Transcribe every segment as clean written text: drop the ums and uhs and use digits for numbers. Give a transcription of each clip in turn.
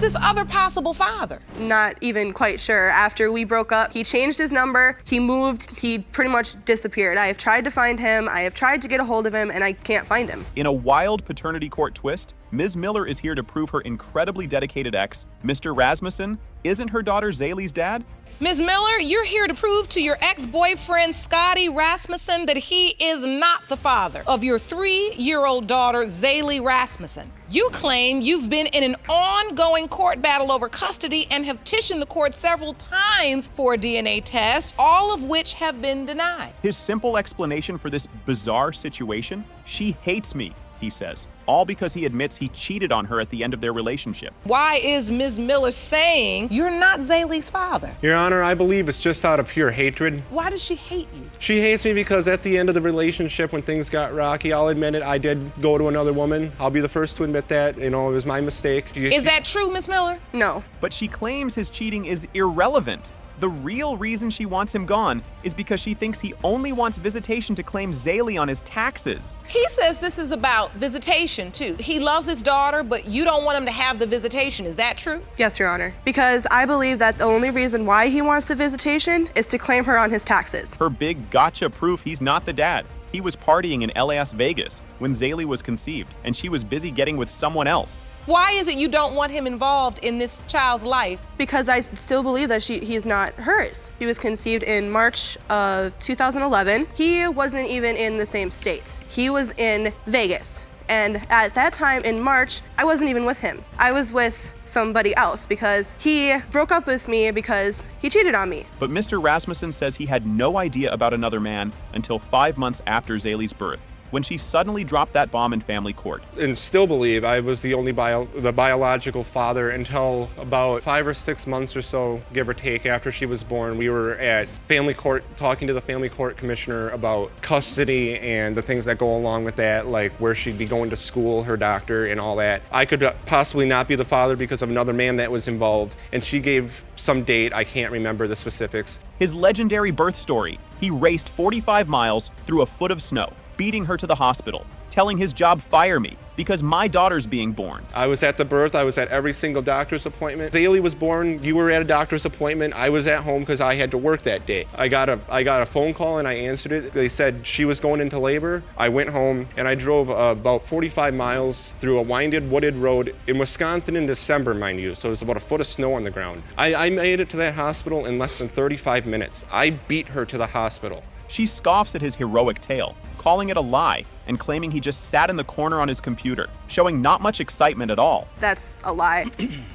this other possible father? Not even quite sure. After we broke up, he changed his number, he moved, he pretty much disappeared. I have tried to find him, I have tried to get a hold of him, and I can't find him. In a wild paternity court twist, Ms. Miller is here to prove her incredibly dedicated ex, Mr. Rasmussen, isn't her daughter Zaylee's dad. Ms. Miller, you're here to prove to your ex-boyfriend Scotty Rasmussen that he is not the father of your 3-year-old daughter Zaylee Rasmussen. You claim you've been in an ongoing court battle over custody and have petitioned the court several times for a DNA test, all of which have been denied. His simple explanation for this bizarre situation? She hates me, he says, all because he admits he cheated on her at the end of their relationship. Why is Ms. Miller saying you're not Zaylee's father? Your Honor, I believe it's just out of pure hatred. Why does she hate you? She hates me because at the end of the relationship, when things got rocky, I'll admit it, I did go to another woman. I'll be the first to admit that. You know, it was my mistake. Is that true, Ms. Miller? No. But she claims his cheating is irrelevant. The real reason she wants him gone is because she thinks he only wants visitation to claim Zaylee on his taxes. He says this is about visitation, too. He loves his daughter, but you don't want him to have the visitation. Is that true? Yes, Your Honor. Because I believe that the only reason why he wants the visitation is to claim her on his taxes. Her big gotcha proof he's not the dad. He was partying in Las Vegas when Zaylee was conceived, and she was busy getting with someone else. Why is it you don't want him involved in this child's life? Because I still believe that he's not hers. She was conceived in March of 2011. He wasn't even in the same state. He was in Vegas. And at that time in March, I wasn't even with him. I was with somebody else because he broke up with me because he cheated on me. But Mr. Rasmussen says he had no idea about another man until 5 months after Zaylee's birth, when she suddenly dropped that bomb in family court. And still believe I was the only biological father until about 5 or 6 months or so, give or take, after she was born. We were at family court talking to the family court commissioner about custody and the things that go along with that, like where she'd be going to school, her doctor, and all that. I could possibly not be the father because of another man that was involved, and she gave some date, I can't remember the specifics. His legendary birth story: he raced 45 miles through a foot of snow, beating her to the hospital, telling his job, "Fire me, because my daughter's being born." I was at the birth, I was at every single doctor's appointment. Zaylee was born, you were at a doctor's appointment, I was at home because I had to work that day. I got a phone call and I answered it. They said she was going into labor. I went home and I drove about 45 miles through a winded, wooded road in Wisconsin in December, mind you, so it was about a foot of snow on the ground. I made it to that hospital in less than 35 minutes. I beat her to the hospital. She scoffs at his heroic tale, calling it a lie and claiming he just sat in the corner on his computer, showing not much excitement at all. That's a lie.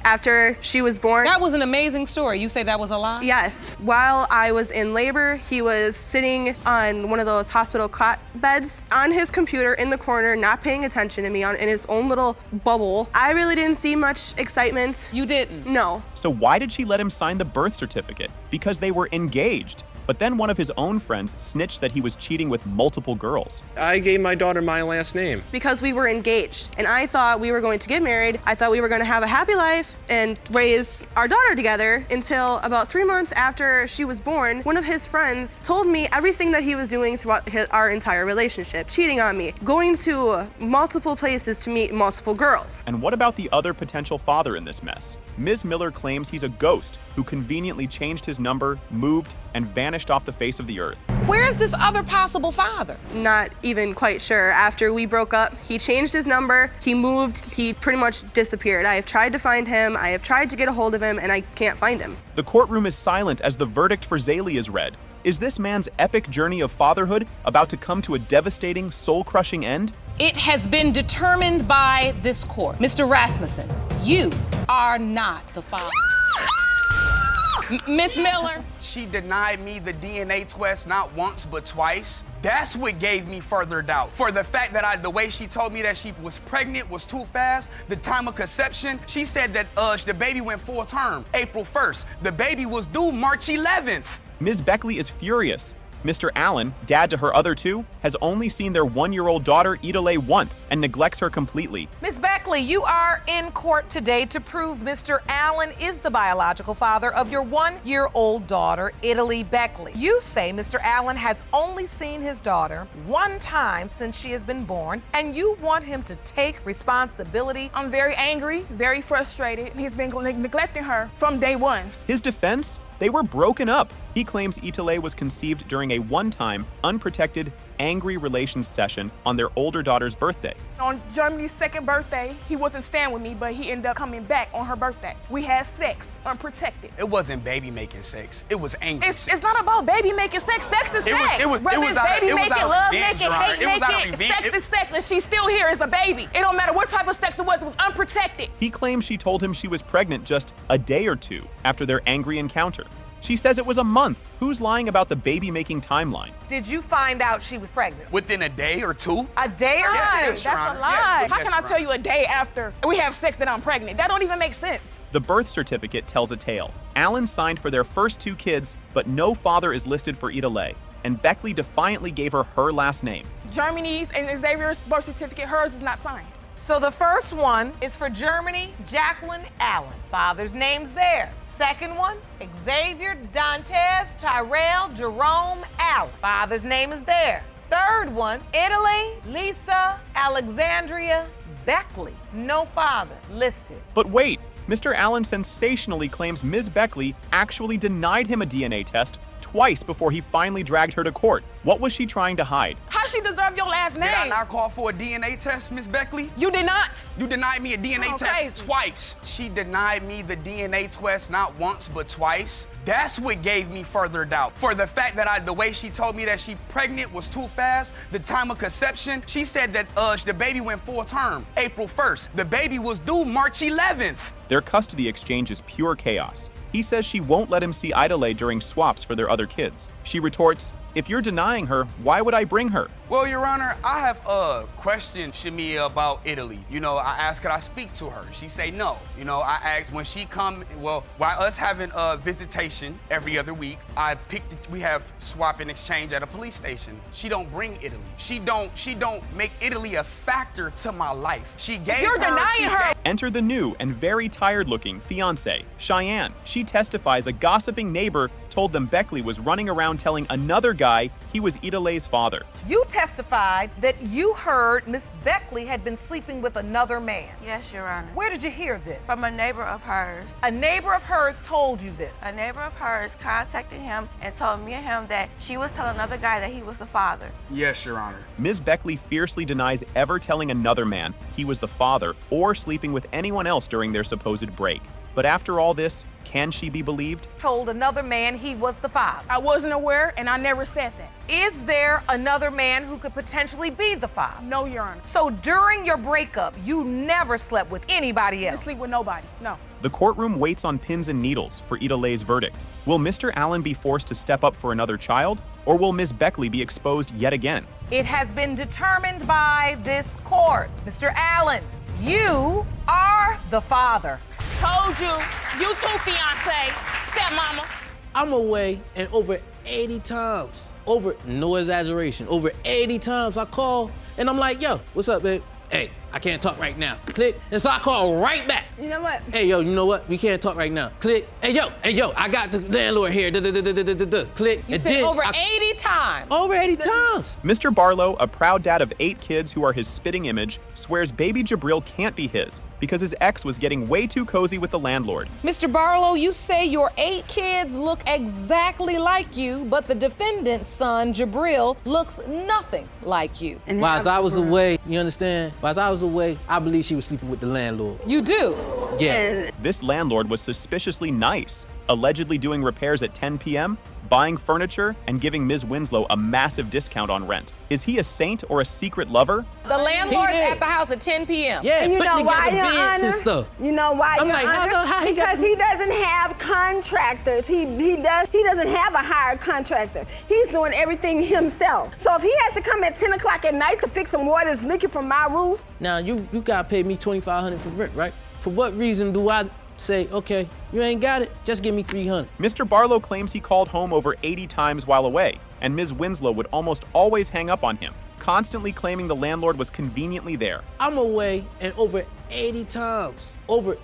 After she was born... That was an amazing story. You say that was a lie? Yes. While I was in labor, he was sitting on one of those hospital cot beds on his computer in the corner, not paying attention to me, in his own little bubble. I really didn't see much excitement. You didn't? No. So why did she let him sign the birth certificate? Because they were engaged. But then one of his own friends snitched that he was cheating with multiple girls. I gave my daughter my last name. Because we were engaged, and I thought we were going to get married. I thought we were going to have a happy life and raise our daughter together until about 3 months after she was born, one of his friends told me everything that he was doing throughout our entire relationship, cheating on me, going to multiple places to meet multiple girls. And what about the other potential father in this mess? Ms. Miller claims he's a ghost who conveniently changed his number, moved, and vanished off the face of the earth. Where's this other possible father? Not even quite sure. After we broke up, he changed his number, he moved, he pretty much disappeared. I have tried to find him, I have tried to get a hold of him, and I can't find him. The courtroom is silent as the verdict for Zaylee is read. Is this man's epic journey of fatherhood about to come to a devastating, soul-crushing end? It has been determined by this court. Mr. Rasmussen, you are not the father. Miss Miller. She denied me the DNA test not once but twice. That's what gave me further doubt. For the fact that the way she told me that she was pregnant was too fast, the time of conception, she said that the baby went full term, April 1st. The baby was due March 11th. Ms. Beckley is furious. Mr. Allen, dad to her other two, has only seen their 1-year-old daughter, Idole, once and neglects her completely. Ms. Beckley, you are in court today to prove Mr. Allen is the biological father of your 1-year-old daughter, Italy Beckley. You say Mr. Allen has only seen his daughter one time since she has been born, and you want him to take responsibility. I'm very angry, very frustrated. He's been neglecting her from day one. His defense? They were broken up. He claims Itale was conceived during a one-time, unprotected, angry relations session on their older daughter's birthday. On Germany's second birthday, he wasn't staying with me, but he ended up coming back on her birthday. We had sex, unprotected. It wasn't baby making sex. It was angry sex. It's not about baby making sex. Sex is sex. Whether it's baby making, love making, hate making, sex is sex, and she's still here as a baby. It don't matter what type of sex it was unprotected. He claims she told him she was pregnant just a day or two after their angry encounter. She says it was a month. Who's lying about the baby-making timeline? Did you find out she was pregnant? Within a day or two? A day or two? Yes, That's a lie. How can I tell you a day after we have sex that I'm pregnant? That don't even make sense. The birth certificate tells a tale. Allen signed for their first 2 kids, but no father is listed for Idole, and Beckley defiantly gave her last name. Germany's and Xavier's birth certificate, hers is not signed. So the first one is for Germany, Jacqueline Allen. Father's name's there. Second one, Xavier Dantes Tyrell Jerome Allen. Father's name is there. Third one, Italy Lisa Alexandria Beckley. No father listed. But wait, Mr. Allen sensationally claims Ms. Beckley actually denied him a DNA test twice before he finally dragged her to court. What was she trying to hide? How she deserve your last name? Did I not call for a DNA test, Miss Beckley? You did not. You denied me a DNA test twice. She denied me the DNA test not once, but twice. That's what gave me further doubt. For the fact that the way she told me that she pregnant was too fast, the time of conception, she said that the baby went full term, April 1st. The baby was due March 11th. Their custody exchange is pure chaos. He says she won't let him see Idole during swaps for their other kids. She retorts, "If you're denying her, why would I bring her?" Well, Your Honor, I have questioned Shamia about Italy. You know, I asked, could I speak to her? She say no. You know, I asked when she come, well, while us having a visitation every other week, we have swap and exchange at a police station. She don't bring Italy. She don't make Italy a factor to my life. She gave You're denying her. Enter the new and very tired-looking fiancé, Cheyenne. She testifies a gossiping neighbor told them Beckley was running around telling another guy he was Idole's father. You testified that you heard Miss Beckley had been sleeping with another man. Yes, Your Honor. Where did you hear this? From a neighbor of hers. A neighbor of hers told you this. A neighbor of hers contacted him and told me and him that she was telling another guy that he was the father. Yes, Your Honor. Ms. Beckley fiercely denies ever telling another man he was the father or sleeping with anyone else during their supposed break. But after all this, can she be believed? Told another man he was the father. I wasn't aware, and I never said that. Is there another man who could potentially be the father? No, Your Honor. So during your breakup, you never slept with anybody I else? didn't sleep with nobody, no. The courtroom waits on pins and needles for Idole's verdict. Will Mr. Allen be forced to step up for another child, or will Ms. Beckley be exposed yet again? It has been determined by this court. Mr. Allen, you are the father. Told you. You too, fiance. Stepmama. I'm away, and over 80 times, no exaggeration, over 80 times I call, and I'm like, yo, what's up, babe? Hey, I can't talk right now. Click. And so I call right back. You know what? Hey, yo, you know what? We can't talk right now. Click. Hey, yo, I got the landlord here. Click. You and said then over 80 times. Over 80 times. Mr. Barlow, a proud dad of 8 kids who are his spitting image, swears baby Jabril can't be his because his ex was getting way too cozy with the landlord. Mr. Barlow, you say your 8 kids look exactly like you, but the defendant's son, Jabril, looks nothing like you. While I was away, you understand? While I was away, I believe she was sleeping with the landlord. You do? Yeah. This landlord was suspiciously nice, allegedly doing repairs at 10 p.m., buying furniture, and giving Ms. Winslow a massive discount on rent. Is he a saint or a secret lover? The landlord's at the house at 10 p.m. Yeah, And you know why, Your beds and Honor? stuff. You know why, I'm Your like, Honor? how he got Because he doesn't have contractors. He doesn't have a hired contractor. He's doing everything himself. So if he has to come at 10 o'clock at night to fix some water that's leaking from my roof, Now, you gotta pay me $2,500 for rent, right? For what reason do I say, okay, you ain't got it, just give me 300. Mr. Barlow claims he called home over 80 times while away, and Ms. Winslow would almost always hang up on him, constantly claiming the landlord was conveniently there. I'm away, and over 80 times,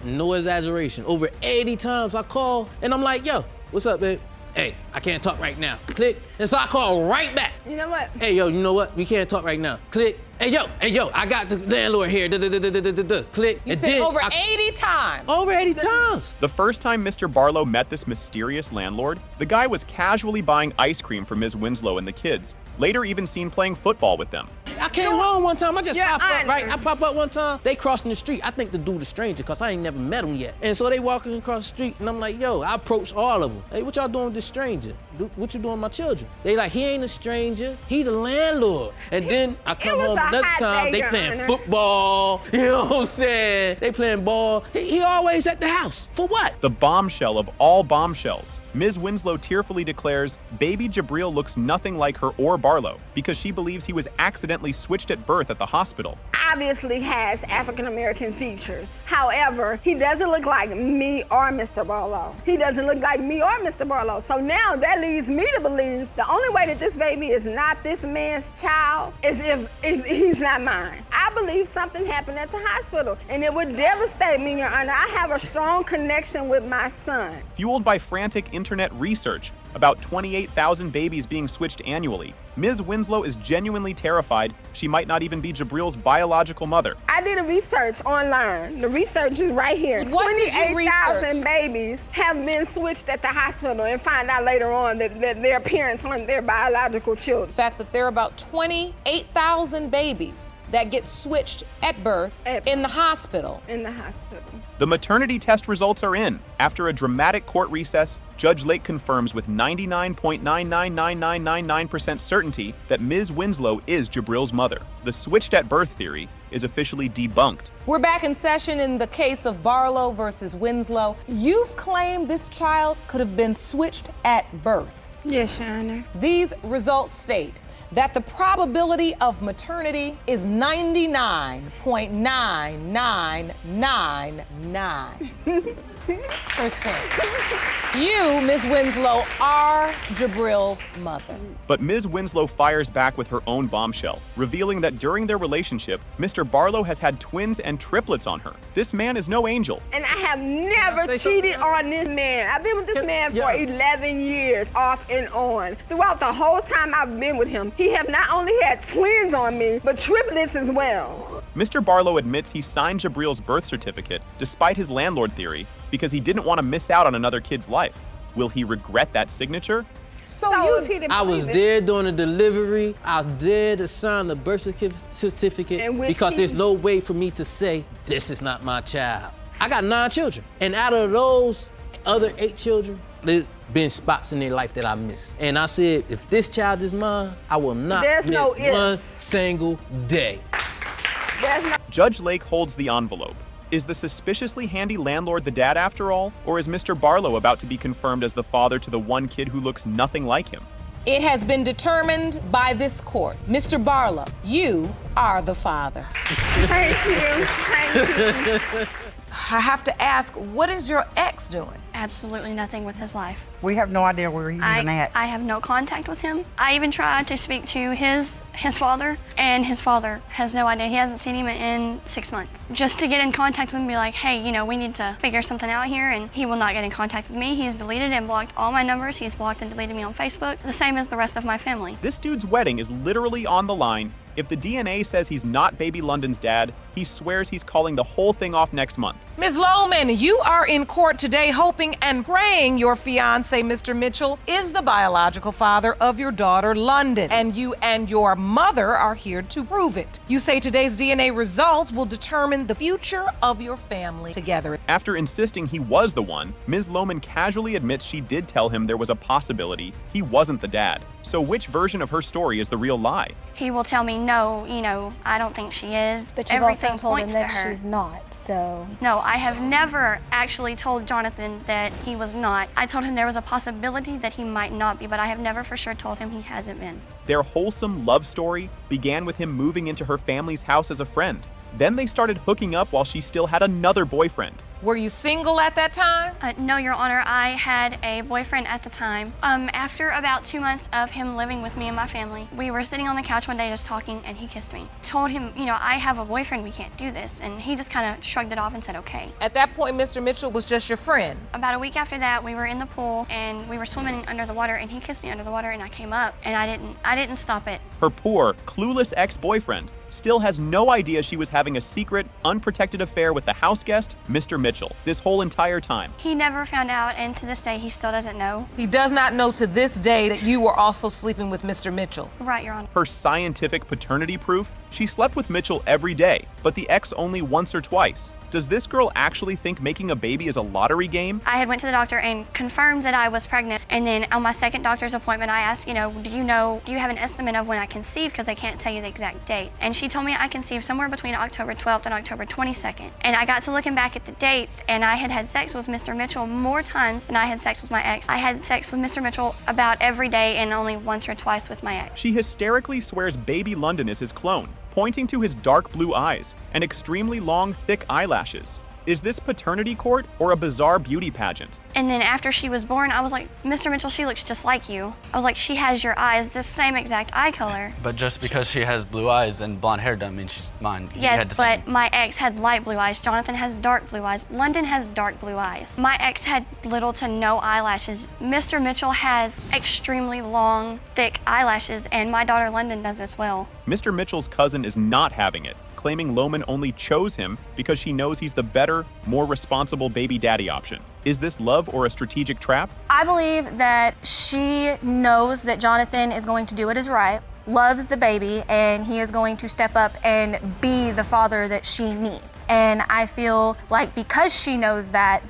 no exaggeration, over 80 times I call, and I'm like, yo, what's up, babe? Hey, I can't talk right now. Click. And so I call right back. You know what? Hey, yo, you know what? We can't talk right now. Click. Hey, yo, I got the landlord here. Click. You and said then over 80 times. Over 80 times. The first time Mr. Barlow met this mysterious landlord, the guy was casually buying ice cream for Ms. Winslow and the kids, later even seen playing football with them. I came home one time, I just popped up, right? I pop up one time, they crossing the street. I think the dude is stranger, cause I ain't never met him yet. And so they walking across the street, and I'm like, yo, I approached all of them. Hey, what y'all doing with this stranger? What you doing with my children? They like, he ain't a stranger, he the landlord. And then I come home another time, they playing football, you know what I'm saying? They playing ball. He always at the house, for what? The bombshell of all bombshells, Ms. Winslow tearfully declares baby Jabril looks nothing like her or Barlow because she believes he was accidentally switched at birth at the hospital. Obviously has African-American features. However, he doesn't look like me or Mr. Barlow. He doesn't look like me or Mr. Barlow. So now that leads me to believe the only way that this baby is not this man's child is if he's not mine. I believe something happened at the hospital, and it would devastate me, Your Honor. I have a strong connection with my son. Fueled by frantic internet research, about 28,000 babies being switched annually, Ms. Winslow is genuinely terrified she might not even be Jabril's biological mother. I did a research online. The research is right here. 28,000 babies have been switched at the hospital and find out later on that their parents aren't their biological children. The fact that there are about 28,000 babies that get switched at birth in the hospital. In the hospital. The maternity test results are in. After a dramatic court recess, Judge Lake confirms with 99.999999% certainty that Ms. Winslow is Jabril's mother. The switched at birth theory is officially debunked. We're back in session in the case of Barlow versus Winslow. You've claimed this child could have been switched at birth. Yes, Your Honor. These results state that the probability of maternity is 99.9999%. You, Ms. Winslow, are Jabril's mother. But Ms. Winslow fires back with her own bombshell, revealing that during their relationship, Mr. Barlow has had twins and triplets on her. This man is no angel. And I have never cheated on this man. I've been with this man for 11 years, off and on. Throughout the whole time I've been with him, he have not only had twins on me, but triplets as well. Mr. Barlow admits he signed Jabril's birth certificate, despite his landlord theory, because he didn't want to miss out on another kid's life. Will he regret that signature? I was there during the delivery. I was there to sign the birth certificate because there's no way for me to say, this is not my child. I got 9 children. And out of those other 8 children, there's been spots in their life that I missed. And I said, if this child is mine, I will not miss one single day. Judge Lake holds the envelope. Is the suspiciously handy landlord the dad after all? Or is Mr. Barlow about to be confirmed as the father to the one kid who looks nothing like him? It has been determined by this court. Mr. Barlow, you are the father. Thank you. Thank you. I have to ask, what is your ex doing? Absolutely nothing with his life. We have no idea where he's even at. I have no contact with him. I even tried to speak to his father, and his father has no idea. He hasn't seen him in 6 months. Just to get in contact with him and be like, hey, you know, we need to figure something out here, and he will not get in contact with me. He's deleted and blocked all my numbers. He's blocked and deleted me on Facebook, the same as the rest of my family. This dude's wedding is literally on the line. If the DNA says he's not baby London's dad, he swears he's calling the whole thing off next month. Ms. Lohman, you are in court today hoping and praying your fiancé, Mr. Mitchell, is the biological father of your daughter, London, and you and your mother are here to prove it. You say today's DNA results will determine the future of your family together. After insisting he was the one, Ms. Lohman casually admits she did tell him there was a possibility he wasn't the dad. So which version of her story is the real lie? He will tell me, no, you know, I don't think she is. But you've also told him that she's not, so... No, I have never actually told Jonathan that he was not. I told him there was a possibility that he might not be, but I have never for sure told him he hasn't been. Their wholesome love story began with him moving into her family's house as a friend. Then they started hooking up while she still had another boyfriend. Were you single at that time? No, Your Honor, I had a boyfriend at the time. After about 2 months of him living with me and my family, we were sitting on the couch one day just talking, and he kissed me. Told him, you know, I have a boyfriend, we can't do this, and he just kind of shrugged it off and said, okay. At that point, Mr. Mitchell was just your friend. About a week after that, we were in the pool, and we were swimming under the water, and he kissed me under the water, and I came up, and I didn't stop it. Her poor, clueless ex-boyfriend still has no idea she was having a secret, unprotected affair with the house guest, Mr. Mitchell, this whole entire time. He never found out, and to this day, he still doesn't know. He does not know to this day that you were also sleeping with Mr. Mitchell. Right, Your Honor. Her scientific paternity proof? She slept with Mitchell every day, but the ex only once or twice. Does this girl actually think making a baby is a lottery game? I had went to the doctor and confirmed that I was pregnant, and then on my second doctor's appointment, I asked, do you have an estimate of when I conceived, because I can't tell you the exact date. And she told me I conceived somewhere between October 12th and October 22nd. And I got to looking back at the dates, and I had sex with Mr. Mitchell more times than I had sex with my ex. I had sex with Mr. Mitchell about every day and only once or twice with my ex. She hysterically swears baby London is his clone, pointing to his dark blue eyes and extremely long, thick eyelashes. Is this paternity court or a bizarre beauty pageant? And then after she was born, I was like, Mr. Mitchell, she looks just like you. I was like, she has your eyes, the same exact eye color. But just because she has blue eyes and blonde hair doesn't mean she's mine. Yes, but my ex had light blue eyes. Jonathan has dark blue eyes. London has dark blue eyes. My ex had little to no eyelashes. Mr. Mitchell has extremely long, thick eyelashes, and my daughter London does as well. Mr. Mitchell's cousin is not having it, claiming Lohman only chose him because she knows he's the better, more responsible baby daddy option. Is this love or a strategic trap? I believe that she knows that Jonathan is going to do what is right, loves the baby, and he is going to step up and be the father that she needs. And I feel like because she knows that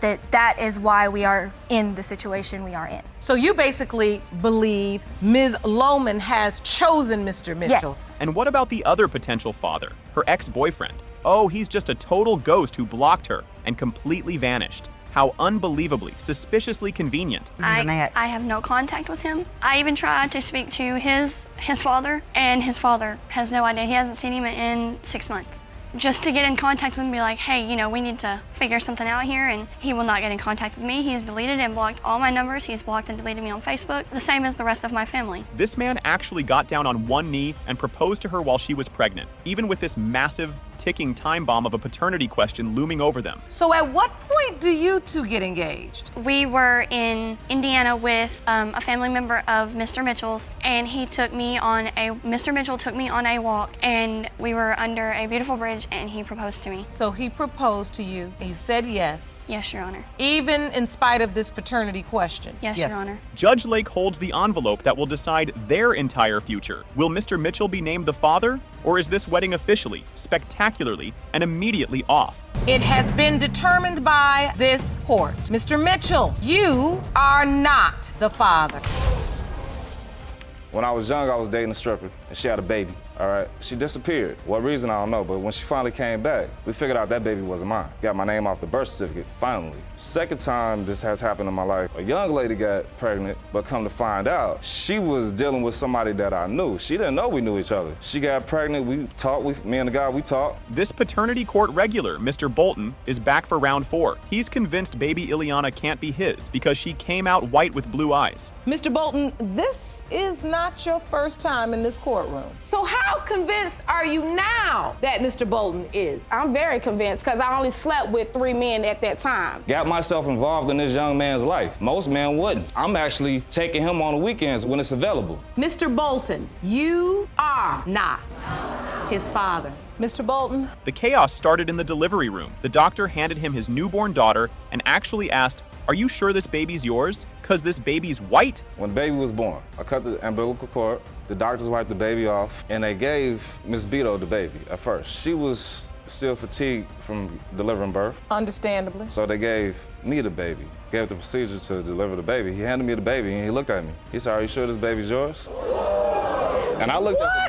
is why we are in the situation we are in. So you basically believe Ms. Lohman has chosen Mr. Mitchell? Yes. And what about the other potential father, her ex-boyfriend? Oh, he's just a total ghost who blocked her and completely vanished. How unbelievably, suspiciously convenient. I have no contact with him. I even tried to speak to his father, and his father has no idea. He hasn't seen him in 6 months. Just to get in contact with him and be like, hey, we need to figure something out here, and he will not get in contact with me. He's deleted and blocked all my numbers. He's blocked and deleted me on Facebook, the same as the rest of my family. This man actually got down on one knee and proposed to her while she was pregnant, even with this massive, ticking time bomb of a paternity question looming over them. So at what point do you two get engaged? We were in Indiana with a family member of Mr. Mitchell's, and Mr. Mitchell took me on a walk, and we were under a beautiful bridge, and he proposed to me. So he proposed to you, and you said yes? Yes, Your Honor. Even in spite of this paternity question? Yes, Your Honor. Judge Lake holds the envelope that will decide their entire future. Will Mr. Mitchell be named the father, or is this wedding officially, spectacularly, and immediately off? It has been determined by this court. Mr. Mitchell, you are not the father. When I was young, I was dating a stripper, and she had a baby, all right? She disappeared. What reason, I don't know, but when she finally came back, we figured out that baby wasn't mine. Got my name off the birth certificate, finally. Second time this has happened in my life, a young lady got pregnant, but come to find out, she was dealing with somebody that I knew. She didn't know we knew each other. She got pregnant, we talked, me and the guy, we talked. This paternity court regular, Mr. Bolton, is back for round 4. He's convinced baby Ileana can't be his because she came out white with blue eyes. Mr. Bolton, this is not your first time in this courtroom. So how convinced are you now that Mr. Bolton is? I'm very convinced because I only slept with 3 men at that time. Got myself involved in this young man's life. Most men wouldn't. I'm actually taking him on the weekends when it's available. Mr. Bolton, you are not his father. Mr. Bolton? The chaos started in the delivery room. The doctor handed him his newborn daughter and actually asked, "Are you sure this baby's yours? 'Cause this baby's white?" When the baby was born, I cut the umbilical cord, the doctors wiped the baby off, and they gave Miss Beto the baby at first. She was still fatigued from delivering birth. Understandably. So they gave me the baby, gave the procedure to deliver the baby. He handed me the baby and he looked at me. He said, "Are you sure this baby's yours?" And I looked at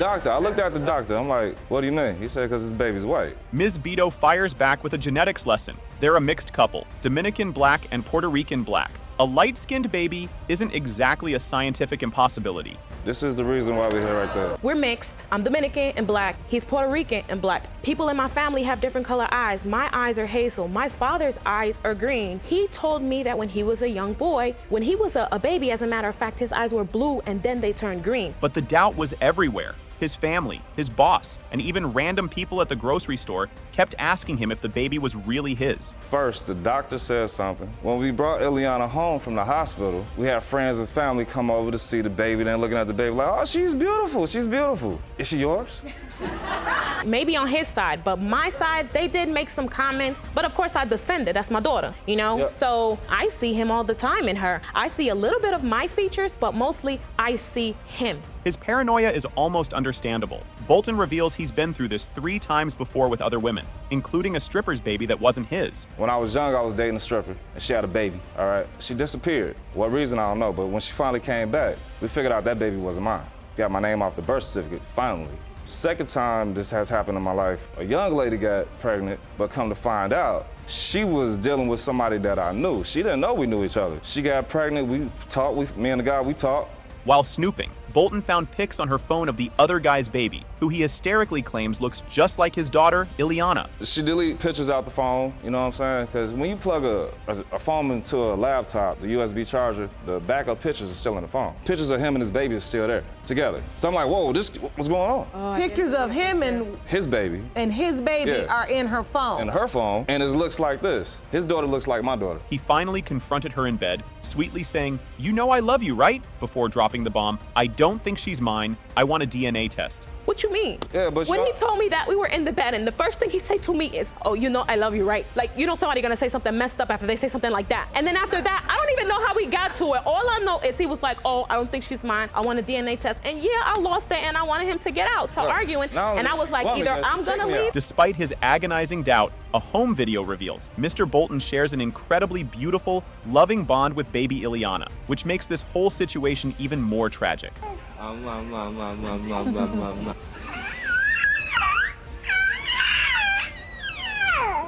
the doctor. I'm like, "What do you mean?" He said, "'Cause this baby's white." Ms. Beto fires back with a genetics lesson. They're a mixed couple, Dominican black and Puerto Rican black, A light-skinned baby isn't exactly a scientific impossibility. This is the reason why we're here right there. We're mixed. I'm Dominican and black. He's Puerto Rican and black. People in my family have different color eyes. My eyes are hazel. My father's eyes are green. He told me that when he was a young boy, when he was a baby, as a matter of fact, his eyes were blue and then they turned green. But the doubt was everywhere. His family, his boss, and even random people at the grocery store kept asking him if the baby was really his. First, the doctor said something. When we brought Ileana home from the hospital, we had friends and family come over to see the baby, then looking at the baby like, oh, she's beautiful, she's beautiful. Is she yours? Maybe on his side, but my side, they did make some comments, but of course I defended, that's my daughter, you know? Yep. So I see him all the time in her. I see a little bit of my features, but mostly I see him. His paranoia is almost understandable. Bolton reveals he's been through this 3 times before with other women, including a stripper's baby that wasn't his. When I was young, I was dating a stripper, and she had a baby, all right? She disappeared. What reason, I don't know, but when she finally came back, we figured out that baby wasn't mine. Got my name off the birth certificate, finally. Second time this has happened in my life, a young lady got pregnant, but come to find out, she was dealing with somebody that I knew. She didn't know we knew each other. She got pregnant, we talked, me and the guy, we talked. While snooping, Bolton found pics on her phone of the other guy's baby, who he hysterically claims looks just like his daughter, Ileana. She deleted pictures out the phone, you know what I'm saying? Because when you plug a phone into a laptop, the USB charger, the backup pictures are still in the phone. Pictures of him and his baby are still there, together. So I'm like, whoa, what's going on? Pictures of him and his baby. Are in her phone. In her phone, and it looks like this. His daughter looks like my daughter. He finally confronted her in bed, sweetly saying, "You know I love you, right?" Before dropping the bomb, "I don't think she's mine. I want a DNA test." What you mean? Yeah, but when he told me that, we were in the bed, and the first thing he said to me is, "Oh, you know I love you, right?" Like, you know somebody gonna say something messed up after they say something like that. And then after that, I don't even know how we got to it. All I know is he was like, "Oh, I don't think she's mine. I want a DNA test." And yeah, I lost it, and I wanted him to get out, arguing. And I was like, either I'm gonna leave. Despite his agonizing doubt, a home video reveals Mr. Bolton shares an incredibly beautiful, loving bond with baby Ileana, which makes this whole situation even more tragic.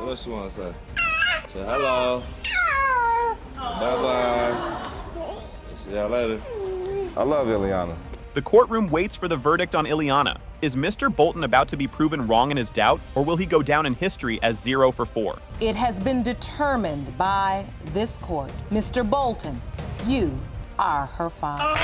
What she want to say? Say hello. Bye-bye. See y'all later. I love Ileana. The courtroom waits for the verdict on Ileana. Is Mr. Bolton about to be proven wrong in his doubt, or will he go down in history as 0 for 4? It has been determined by this court. Mr. Bolton, you are her father.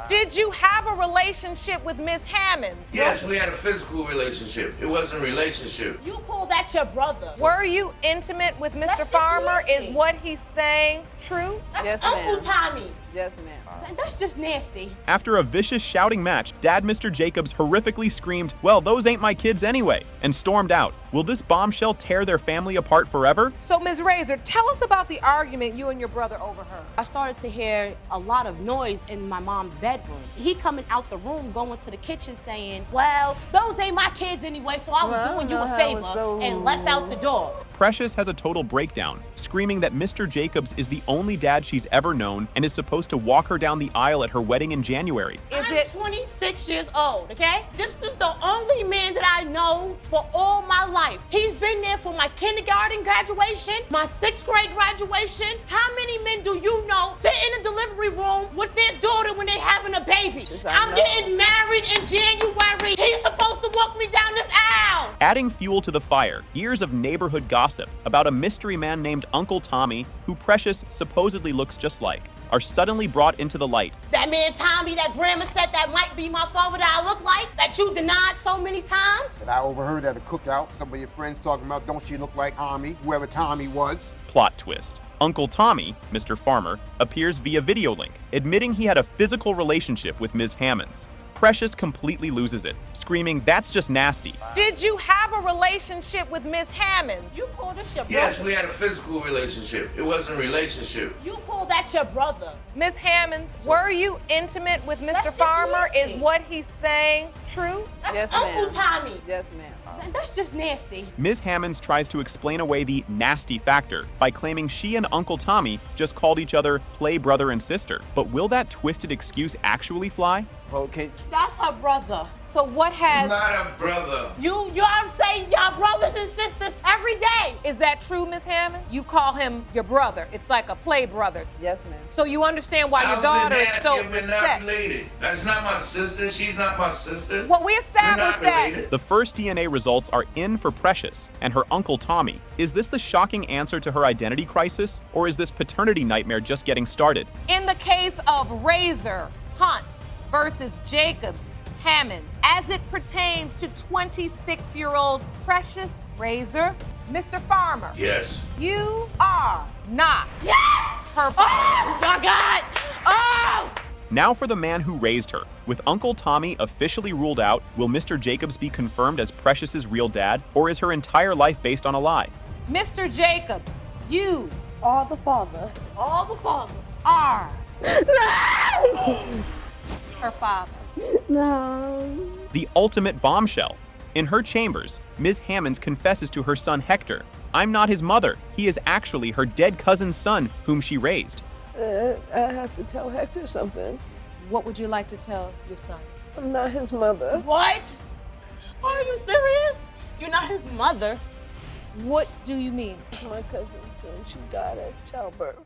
Did you have a relationship with Miss Hammonds? Yes, we had a physical relationship. It wasn't a relationship. You pulled at your brother. Were you intimate with Mr. Farmer? Is what he's saying true? That's Uncle Tommy. Yes, ma'am. That's just nasty. After a vicious shouting match, Dad Mr. Jacobs horrifically screamed, "Well, those ain't my kids anyway," and stormed out. Will this bombshell tear their family apart forever? So, Ms. Razor, tell us about the argument you and your brother overheard. I started to hear a lot of noise in my mom's bedroom. He coming out the room, going to the kitchen saying, "Well, those ain't my kids anyway, so I was doing you a favor," and left out the door. Precious has a total breakdown, screaming that Mr. Jacobs is the only dad she's ever known and is supposed to walk her down the aisle at her wedding in January. I'm 26 years old, okay? This is the only man that I know for all my life. He's been there for my kindergarten graduation, my 6th grade graduation. How many men do you know sit in a delivery room with their daughter when they're having a baby? I'm getting married in January. He's supposed to walk me down this aisle. Adding fuel to the fire, years of neighborhood gossip about a mystery man named Uncle Tommy, who Precious supposedly looks just like, are suddenly brought into the light. That man Tommy that grandma said that might be my father that I look like, that you denied so many times. And I overheard at a cookout some of your friends talking about, don't she look like Tommy, whoever Tommy was? Plot twist. Uncle Tommy, Mr. Farmer, appears via video link, admitting he had a physical relationship with Ms. Hammonds. Precious completely loses it, screaming, "That's just nasty." Did you have a relationship with Miss Hammonds? You pulled at your brother. Yes, we had a physical relationship. It wasn't a relationship. You pulled at your brother. Miss Hammonds, were you intimate with Mr. Farmer? Is what he's saying true? That's Uncle Tommy. Yes, ma'am. That's just nasty. Ms. Hammonds tries to explain away the nasty factor by claiming she and Uncle Tommy just called each other play brother and sister. But will that twisted excuse actually fly? Okay. That's her brother. So what has... Not a brother. You know what I'm saying? Y'all brothers and sisters every day. Is that true, Ms. Hammond? You call him your brother. It's like a play brother. Yes, ma'am. So you understand why your daughter is so We're not upset. related. That's not my sister. She's not my sister. Well, we We're established not that. related. The first DNA results are in for Precious and her uncle Tommy. Is this the shocking answer to her identity crisis, or is this paternity nightmare just getting started? In the case of Razor Hunt versus Jacobs Hammond, as it pertains to 26-year-old Precious Razor, Mr. Farmer. Yes. You are not her father. Oh my God! Oh! Now for the man who raised her. With Uncle Tommy officially ruled out, will Mr. Jacobs be confirmed as Precious's real dad, or is her entire life based on a lie? Mr. Jacobs, you All the father. All the father. are her father. No. The ultimate bombshell. In her chambers, Ms. Hammonds confesses to her son Hector. I'm not his mother. He is actually her dead cousin's son, whom she raised. I have to tell Hector something. What would you like to tell your son? I'm not his mother. What? Are you serious? You're not his mother. What do you mean? My cousin's son, she died at childbirth.